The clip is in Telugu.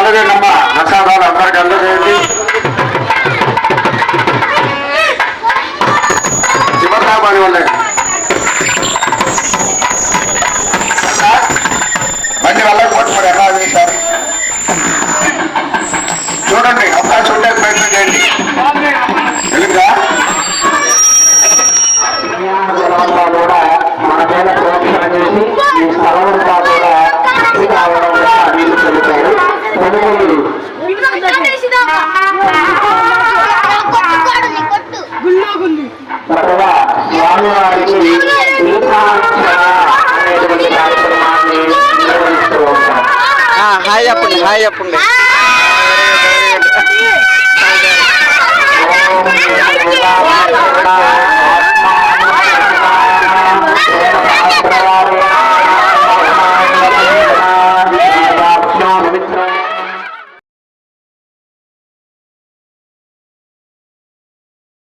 అందజేయండి అమ్మా, ప్రసాదాలు అందరికి అందజేయండి. శివరామని వాళ్ళే బండి వాళ్ళకి పట్టుకోండి, ఎలా వేస్తారు చూడండి. అవకాశం ఉంటే ప్రయత్నం చేయండి. తెలుగుగా కూడా మన మీద ప్రోత్సాహం చేసి ఈ స్థలంతా కూడా కావడం చెబుతారు. చక్కగా స్వామివారికి అనేటువంటి కార్యక్రమాన్ని నిర్వహిస్తూ ఉంటాం. హాయ్ చెప్పండి, హాయ్ చెప్పండి.